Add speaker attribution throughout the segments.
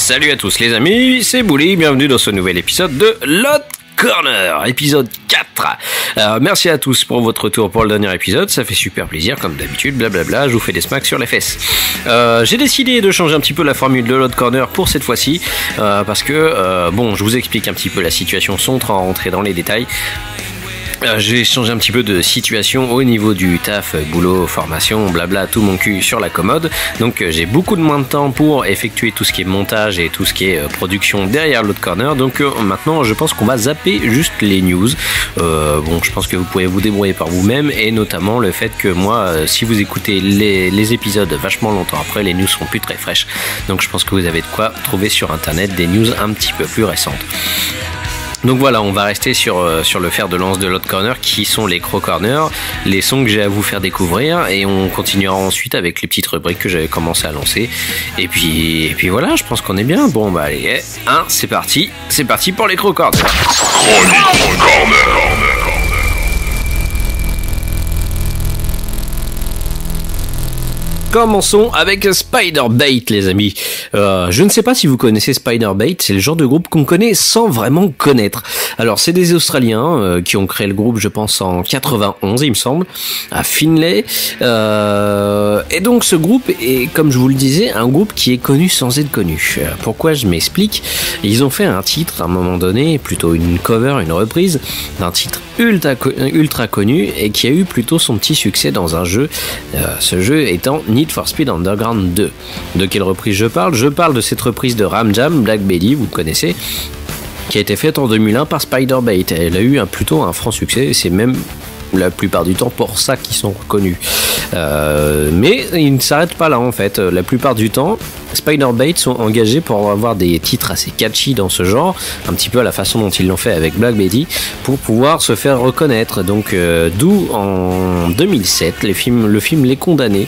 Speaker 1: Salut à tous les amis, c'est Bouli, bienvenue dans ce nouvel épisode de Lot Corner, épisode 4. Merci à tous pour votre retour pour le dernier épisode, ça fait super plaisir comme d'habitude, blablabla, je vous fais des smacks sur les fesses. J'ai décidé de changer un petit peu la formule de Lot Corner pour cette fois-ci, parce que, je vous explique un petit peu la situation sans rentrer dans les détails. J'ai changé un petit peu de situation au niveau du taf, boulot, formation, blabla, tout mon cul sur la commode. Donc j'ai beaucoup de moins de temps pour effectuer tout ce qui est montage et tout ce qui est production derrière l'autre corner. Donc maintenant je pense qu'on va zapper juste les news. Je pense que vous pouvez vous débrouiller par vous-même, et notamment le fait que moi, si vous écoutez les épisodes vachement longtemps après, les news seront plus très fraîches. Donc je pense que vous avez de quoi trouver sur internet des news un petit peu plus récentes. Donc voilà, on va rester sur le fer de lance de l'autre corner qui sont les Crow Corner, les sons que j'ai à vous faire découvrir, et on continuera ensuite avec les petites rubriques que j'avais commencé à lancer. Et puis voilà, je pense qu'on est bien. Bon bah allez, c'est parti pour les Crow Corner. Chronique Corner. Commençons avec Spiderbait, les amis. Je ne sais pas si vous connaissez Spiderbait, c'est le genre de groupe qu'on connaît sans vraiment connaître. Alors, c'est des Australiens qui ont créé le groupe, je pense, en 91, il me semble, à Finlay. Et donc, ce groupe est, comme je vous le disais, un groupe qui est connu sans être connu. Pourquoi je m'explique? Ils ont fait un titre, à un moment donné, plutôt une cover, une reprise, d'un titre ultra connu, et qui a eu plutôt son petit succès dans un jeu. Ce jeu étant Need for Speed Underground 2. De quelle reprise je parle? Je parle de cette reprise de Ram Jam, Black Betty, vous le connaissez, qui a été faite en 2001 par Spiderbait. Elle a eu plutôt un franc succès, c'est même la plupart du temps pour ça qu'ils sont reconnus. Mais ils ne s'arrêtent pas là en fait. La plupart du temps, Spiderbait sont engagés pour avoir des titres assez catchy dans ce genre, un petit peu à la façon dont ils l'ont fait avec Black Betty, pour pouvoir se faire reconnaître. Donc d'où en 2007 le film Les Condamnés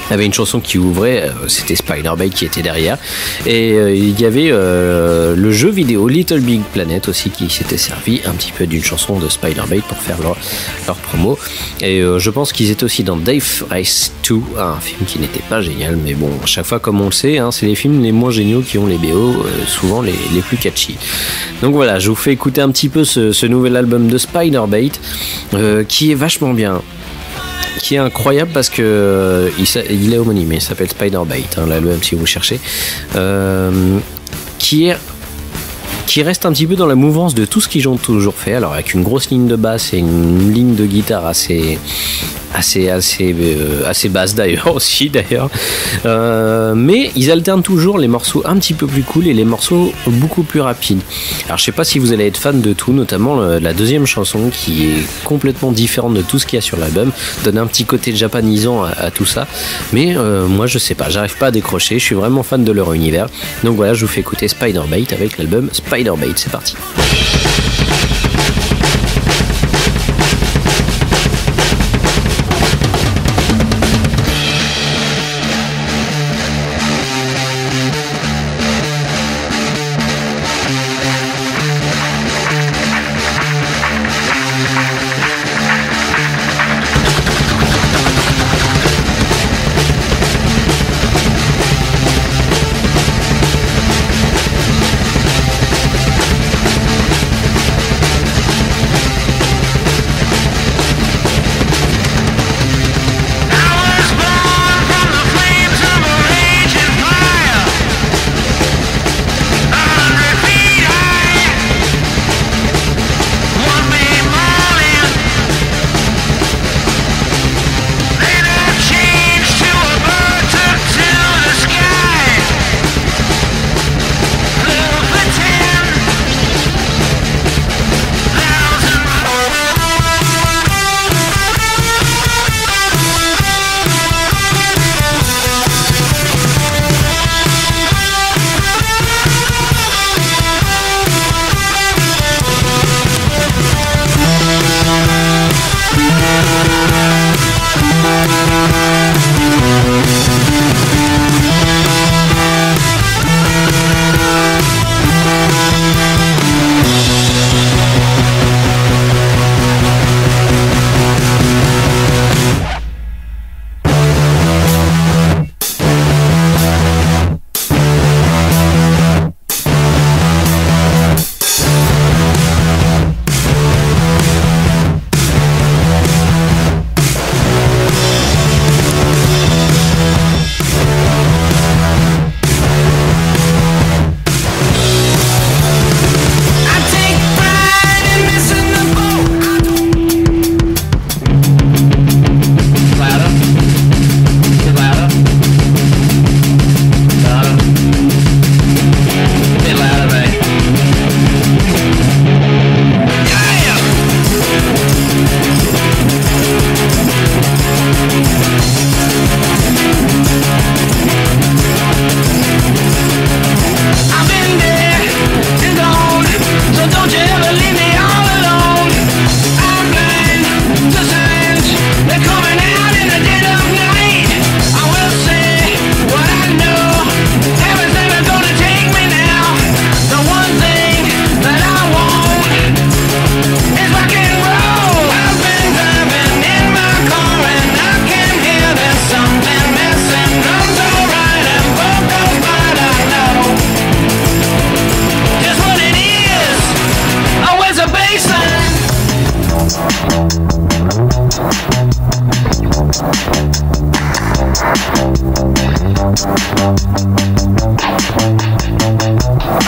Speaker 1: avait une chanson qui ouvrait, c'était Spiderbait qui était derrière, et il y avait le jeu vidéo Little Big Planet aussi qui s'était servi un petit peu d'une chanson de Spiderbait pour faire leur promo, et je pense qu'ils étaient aussi dans Death Race 2, un film qui n'était pas génial, mais bon, à chaque fois comme on le sait, c'est les films les moins géniaux qui ont les BO, souvent les plus catchy. Donc voilà, je vous fais écouter un petit peu ce nouvel album de Spiderbait, qui est vachement bien, qui est incroyable parce que il est homonyme, il s'appelle Spiderbait, l'album si vous cherchez, qui reste un petit peu dans la mouvance de tout ce qu'ils ont toujours fait, alors avec une grosse ligne de basse et une ligne de guitare assez basse d'ailleurs, mais ils alternent toujours les morceaux un petit peu plus cool et les morceaux beaucoup plus rapides. Alors je sais pas si vous allez être fan de tout, notamment la deuxième chanson qui est complètement différente de tout ce qu'il y a sur l'album, donne un petit côté japanisant à tout ça, mais moi je sais pas, j'arrive pas à décrocher, je suis vraiment fan de leur univers. Donc voilà, je vous fais écouter Spiderbait avec l'album Spiderbait, c'est parti.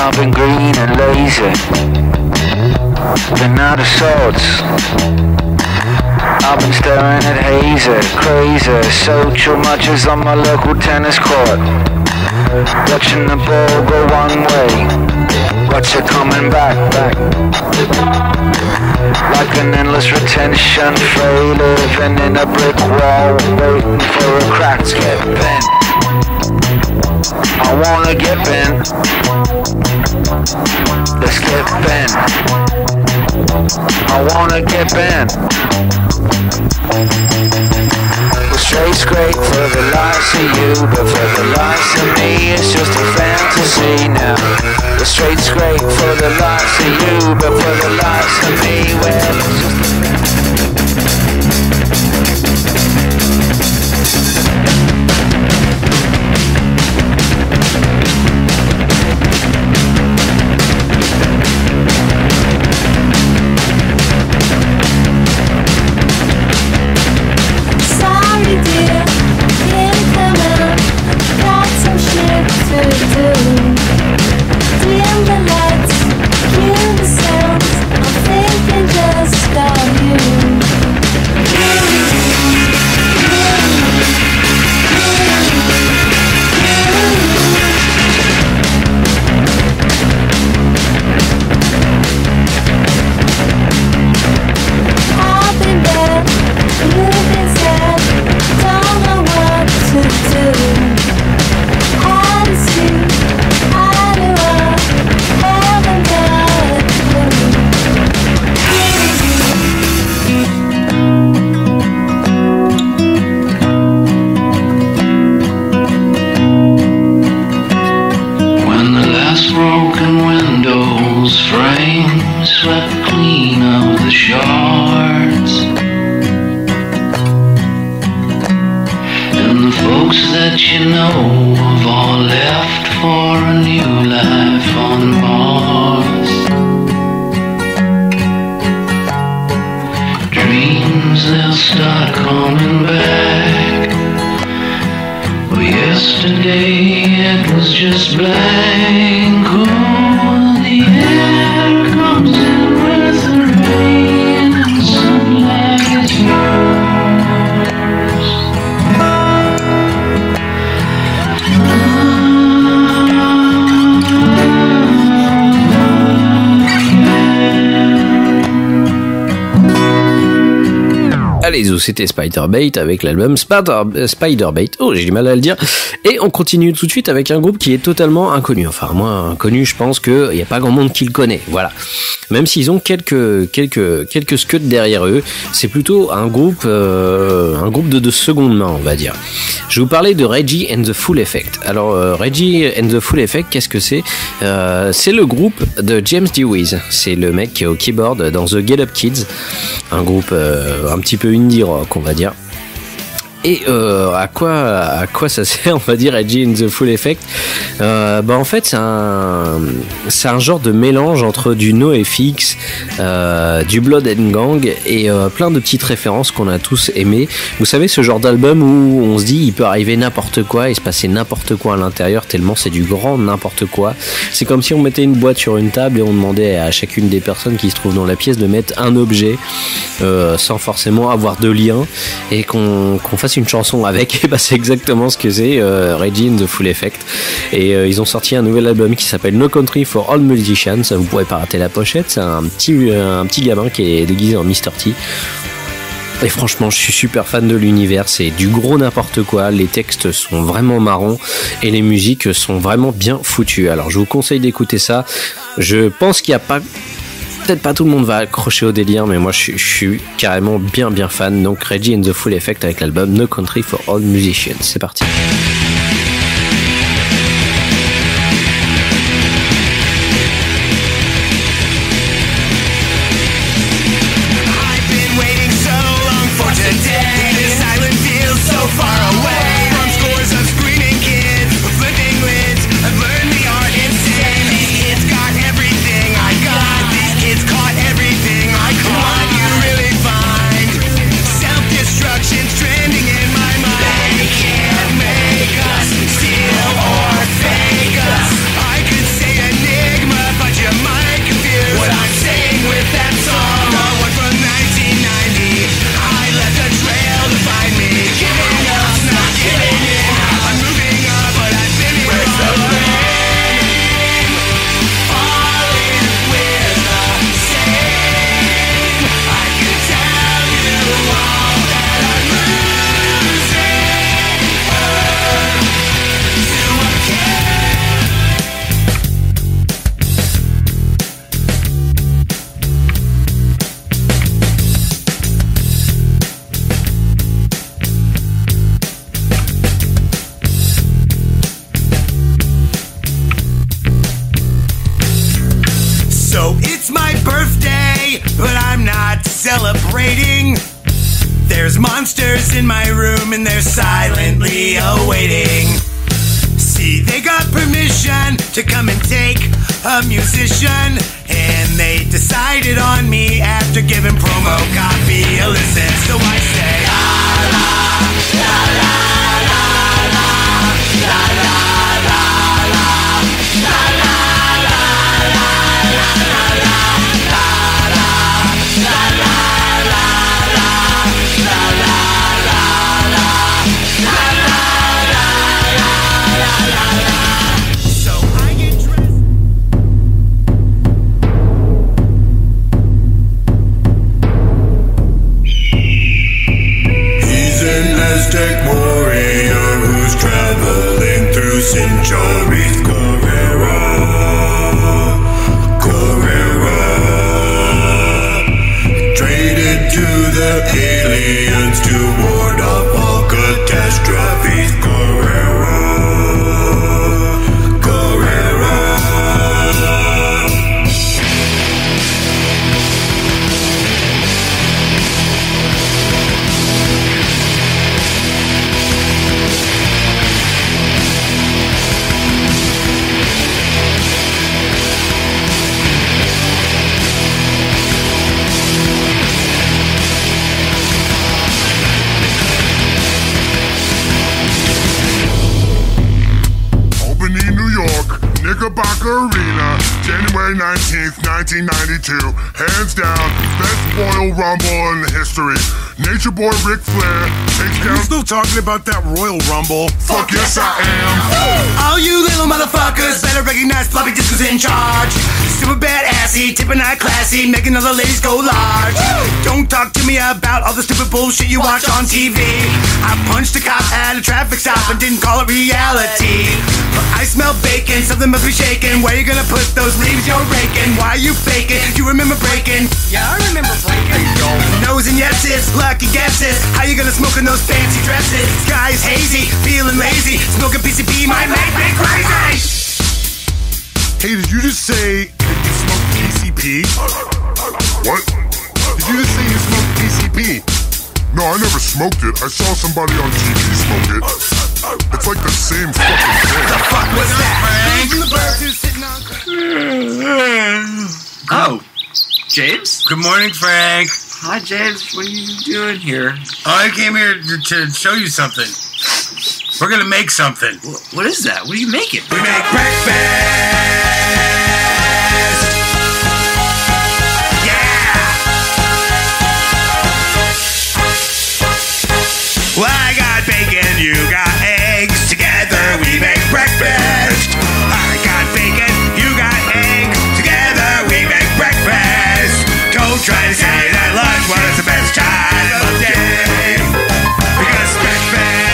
Speaker 2: I've been green and lazy, been out of sorts. I've been staring at hazy, crazy, social matches on my local tennis court. Watching the ball go one way, watch it coming back. Like an endless retention fray, living in a brick wall, waiting for a crack to get bent. I wanna get bent. Let's get bent. I wanna get bent. We're straight for the likes of you, but for the likes of me, it's just a fantasy now. We're straight for the likes of you, but for the likes of me, well, it's just a
Speaker 1: Allez, c'était Spiderbait avec l'album Spiderbait. Oh, j'ai du mal à le dire. Et on continue tout de suite avec un groupe qui est totalement inconnu. Enfin, moins inconnu, je pense qu'il n'y a pas grand monde qui le connaît. Voilà. Même s'ils ont quelques scuds derrière eux, c'est plutôt un groupe de seconde main, on va dire. Je vais vous parler de Reggie and the Full Effect. Alors, Reggie and the Full Effect, qu'est-ce que c'est? C'est le groupe de James Dewey. C'est le mec qui est au keyboard dans The Get Up Kids. Un groupe un petit peu indie rock, on va dire. Et à quoi ça sert, on va dire, Reggie in the Full Effect? En fait, c'est un genre de mélange entre du NoFX, du Blood and Gang et plein de petites références qu'on a tous aimées. Vous savez, ce genre d'album où on se dit il peut arriver n'importe quoi et se passer n'importe quoi à l'intérieur, tellement c'est du grand n'importe quoi. C'est comme si on mettait une boîte sur une table et on demandait à chacune des personnes qui se trouvent dans la pièce de mettre un objet sans forcément avoir de lien, et qu'on fasse une chanson avec. Et bah, c'est exactement ce que c'est Reggie in the Full Effect. Et ils ont sorti un nouvel album qui s'appelle No Country for All Musicians. Vous pourrez pas rater la pochette. C'est un petit gamin qui est déguisé en Mr. T. Et franchement, je suis super fan de l'univers. C'est du gros n'importe quoi. Les textes sont vraiment marrons et les musiques sont vraiment bien foutues. Alors, je vous conseille d'écouter ça. Je pense qu'il y a pas... Peut-être pas tout le monde va accrocher au délire, mais moi je suis carrément bien fan. Donc Reggie in the Full Effect avec l'album No Country for All Musicians. C'est parti.
Speaker 3: Trending in my mind, they can't celebrating. There's monsters in my room and they're silently awaiting. See, they got permission to come and take a musician, and they decided on me after giving promo copy a listen. So I say, la la la la la la la la la la la la la Aztec warrior who's traveling through centuries. Guerrera, Guerrera, traded to the aliens to ward off all catastrophes. Guerrera, Guerrera.
Speaker 4: Knickerbocker Arena, January 19th, 1992. Hands down, best Royal Rumble in history. Nature Boy Ric Flair takes down...
Speaker 5: You still talking about that Royal Rumble?
Speaker 4: Fuck yes I am.
Speaker 3: All you little motherfuckers better recognize Floppy Disk was in charge. Super badassy, tipping not classy, making other ladies go large. Don't talk to me about all the stupid bullshit you watch on TV. I punched a cop at a traffic stop and didn't call it reality. But I smell bacon, something must be shaking. Where you gonna put those leaves you're raking? Why you faking? You remember breaking? Yeah, I remember breaking. No's and yeses, lucky guesses. How you gonna smoke in those fancy dresses? Sky's hazy, feeling lazy. Smoking PCP might make me crazy.
Speaker 4: Hey, did you just say that you smoke PCP? What? Did you just say you smoke PCP? No, I never smoked it. I saw somebody on TV smoke it. It's like the same fucking thing.
Speaker 3: The fuck was that?
Speaker 6: Oh, James?
Speaker 5: Good morning, Frank.
Speaker 6: Hi, James. What are you doing here?
Speaker 5: Oh, I came here to show you something. We're gonna make something.
Speaker 6: What is that? What are you making?
Speaker 3: We make breakfast. Yeah. Well, I got bacon, you got eggs. Together we make breakfast. I got bacon, you got eggs. Together we make breakfast. Don't try to say that lunch was the best time of day. Because breakfast.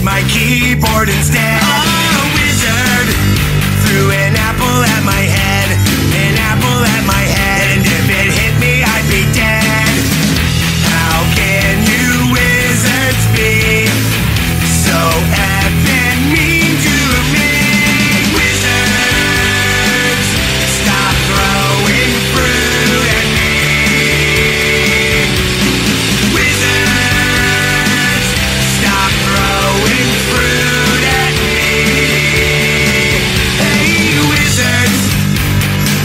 Speaker 3: My keyboard instead. A wizard threw an apple at my head, an apple at my head, and if it hit me, I'd be dead. How can you wizards be so effing mean to me? Wizards, stop throwing fruit at me. Wizards, stop throwing fruit at me. Hey, wizards,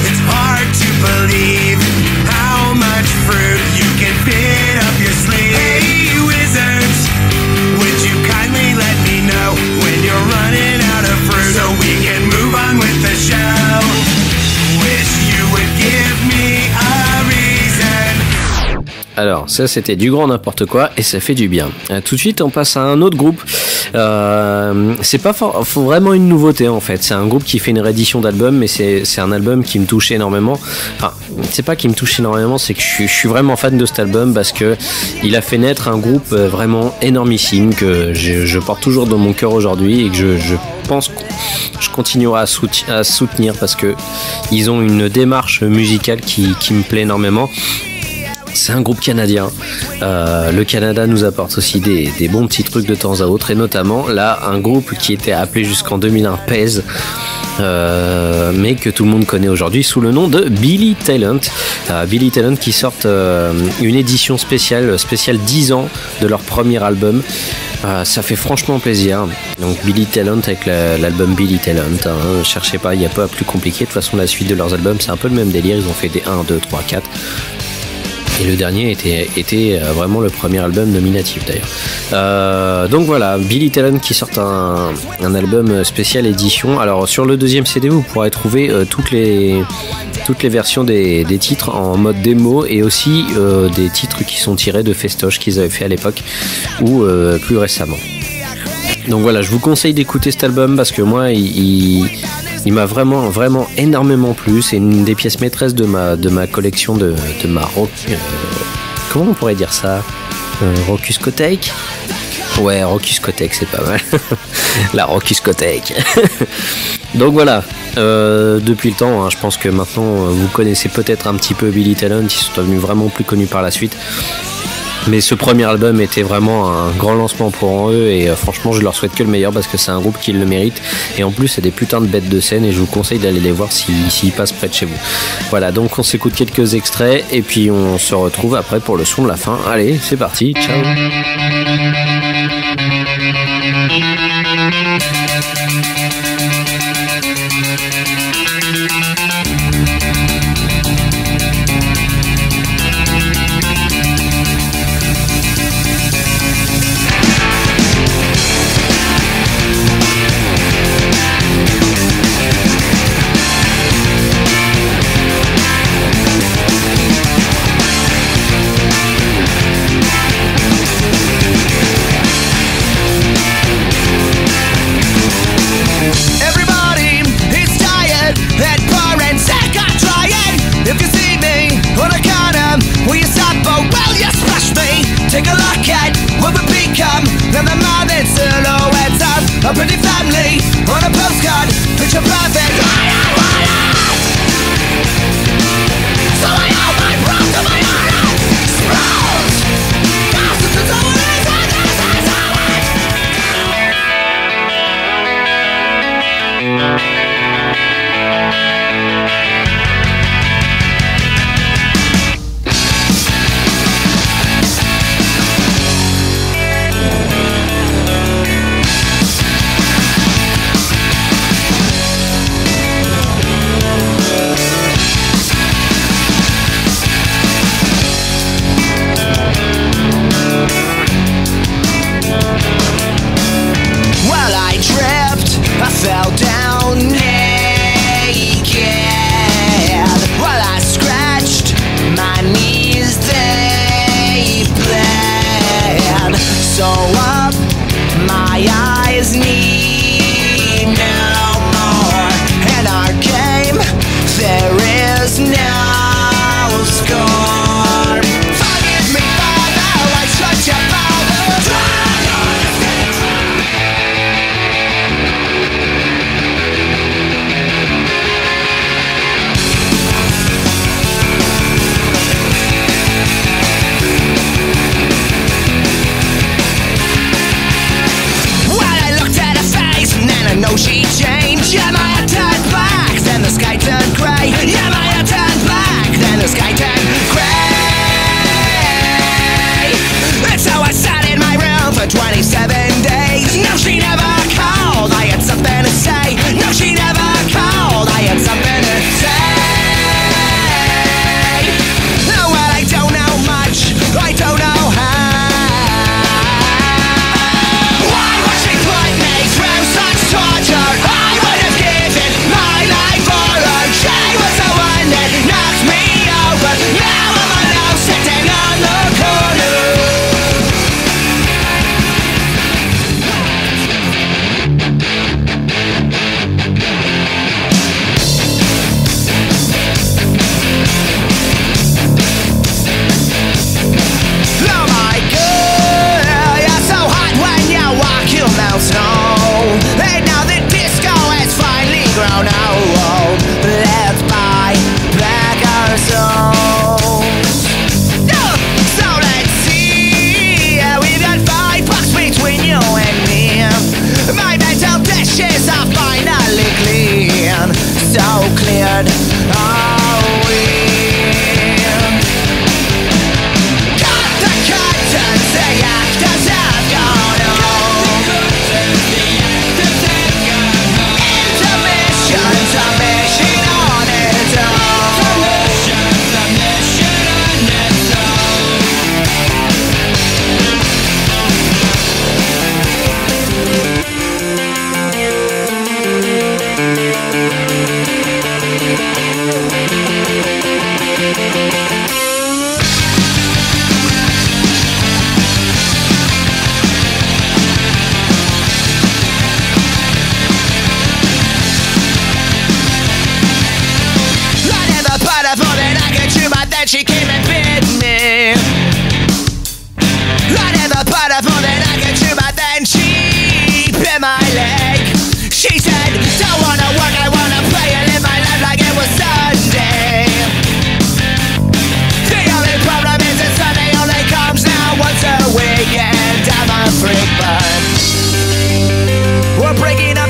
Speaker 3: it's hard to believe how much fruit you can fit up your sleeve. Hey, wizards, would you kindly let me know when you're running out of fruit so we can move on with the show? Wish you would give me a reason.
Speaker 1: Alors, ça c'était du grand n'importe quoi et ça fait du bien. Tout de suite, on passe à un autre groupe C'est pas faut vraiment une nouveauté en fait. C'est un groupe qui fait une réédition d'album, mais c'est un album qui me touche énormément. Enfin, c'est pas qui me touche énormément, c'est que je suis vraiment fan de cet album parce que il a fait naître un groupe vraiment énormissime que je porte toujours dans mon cœur aujourd'hui et que je pense que je continuerai à soutenir parce que ils ont une démarche musicale qui me plaît énormément. C'est un groupe canadien. Le Canada nous apporte aussi des bons petits trucs de temps à autre, et notamment là un groupe qui était appelé jusqu'en 2001 Pez, mais que tout le monde connaît aujourd'hui sous le nom de Billy Talent. Billy Talent qui sortent une édition spéciale 10 ans de leur premier album. Ça fait franchement plaisir. Donc Billy Talent avec l'album Billy Talent, hein, cherchez pas, il n'y a pas plus compliqué. De toute façon la suite de leurs albums c'est un peu le même délire, ils ont fait des 1, 2, 3, 4. Et le dernier était vraiment le premier album nominatif d'ailleurs. Donc voilà, Billy Talent qui sort un album spécial édition. Alors sur le deuxième CD vous pourrez trouver toutes les versions des titres en mode démo et aussi des titres qui sont tirés de festoches qu'ils avaient fait à l'époque ou plus récemment. Donc voilà, je vous conseille d'écouter cet album parce que moi il m'a vraiment énormément plu. C'est une des pièces maîtresses de ma collection de ma rock. Comment on pourrait dire ça, Rockiscothèque. Ouais, Rockiscothèque, c'est pas mal. La Rockiscothèque. Donc voilà. Depuis le temps, hein, je pense que maintenant vous connaissez peut-être un petit peu Billy Talent. Ils sont devenus vraiment plus connus par la suite. Mais ce premier album était vraiment un grand lancement pour eux et franchement je leur souhaite que le meilleur parce que c'est un groupe qui le mérite et en plus c'est des putains de bêtes de scène et je vous conseille d'aller les voir s'ils passent près de chez vous. Voilà, donc on s'écoute quelques extraits et puis on se retrouve après pour le son de la fin. Allez, c'est parti, ciao.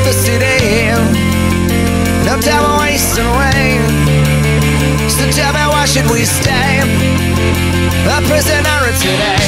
Speaker 7: the city. No time wasting away. So tell me, why should we stay a prisoner today?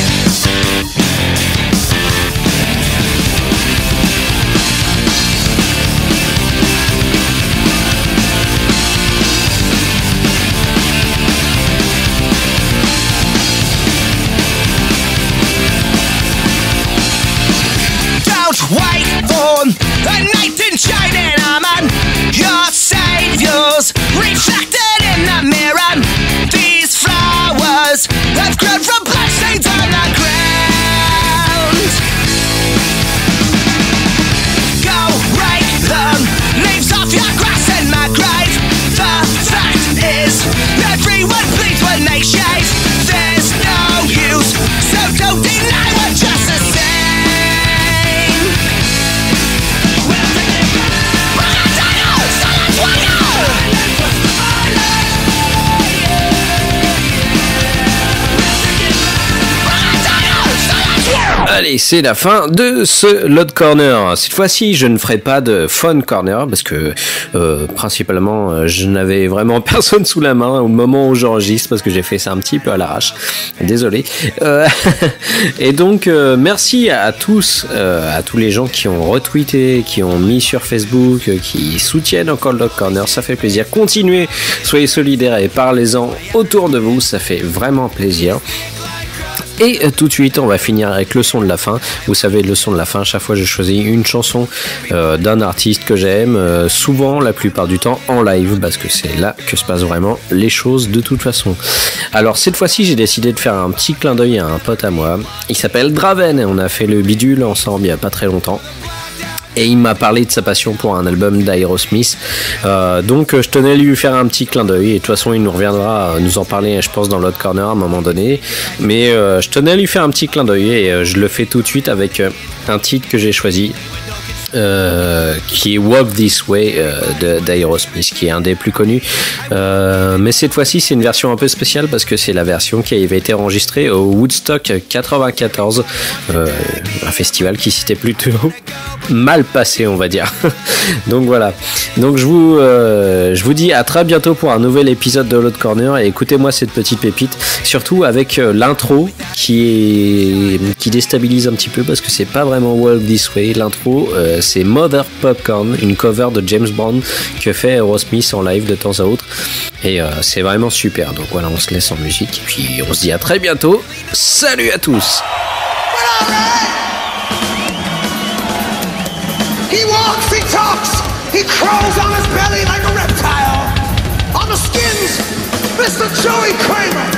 Speaker 7: Wait for a knight in shining armor. Your saviors reflected in the mirror. These flowers have grown from bloodstains on the ground. Go rake the leaves off your grass in my grave. The fact is, everyone bleeds when they shave. There's no use, so don't deny we're just the same.
Speaker 1: Allez, c'est la fin de ce Load Corner. Cette fois-ci, je ne ferai pas de Fun Corner parce que principalement, je n'avais vraiment personne sous la main au moment où j'enregistre parce que j'ai fait ça un petit peu à l'arrache. Désolé. Et donc, merci à tous les gens qui ont retweeté, qui ont mis sur Facebook, qui soutiennent encore le Load Corner. Ça fait plaisir. Continuez, soyez solidaires et parlez-en autour de vous. Ça fait vraiment plaisir. Et tout de suite, on va finir avec le son de la fin. Vous savez, le son de la fin, chaque fois je choisis une chanson d'un artiste que j'aime, souvent, la plupart du temps, en live, parce que c'est là que se passent vraiment les choses de toute façon. Alors cette fois-ci, j'ai décidé de faire un petit clin d'œil à un pote à moi. Il s'appelle Draven, et on a fait le bidule ensemble il n'y a pas très longtemps. Et il m'a parlé de sa passion pour un album d'Aerosmith. Donc je tenais à lui faire un petit clin d'œil. Et de toute façon, il nous reviendra nous en parler, je pense, dans l'autre corner à un moment donné. Mais je tenais à lui faire un petit clin d'œil. Et je le fais tout de suite avec un titre que j'ai choisi. Qui est Walk This Way d'Aerosmith, qui est un des plus connus, mais cette fois-ci c'est une version un peu spéciale parce que c'est la version qui avait été enregistrée au Woodstock 94, un festival qui s'était plutôt mal passé, on va dire. Donc voilà, donc je vous dis à très bientôt pour un nouvel épisode de Load Corner, et écoutez-moi cette petite pépite, surtout avec l'intro qui déstabilise un petit peu parce que c'est pas vraiment Walk This Way. L'intro c'est Mother Popcorn, une cover de James Brown que fait Aerosmith en live de temps à autre, et c'est vraiment super. Donc voilà, on se laisse en musique et puis on se dit à très bientôt. Salut à tous.
Speaker 7: He walks, he talks, he crawls on his belly like a reptile. On the skins, Mr. Joey Kramer.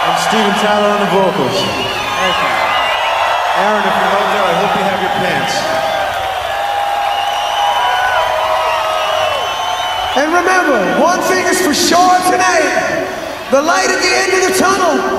Speaker 8: And Steven Tyler on the vocals. Thank you. Aaron, if you're out there, I hope you have your pants.
Speaker 9: And remember, one thing is for sure tonight. The light at the end of the tunnel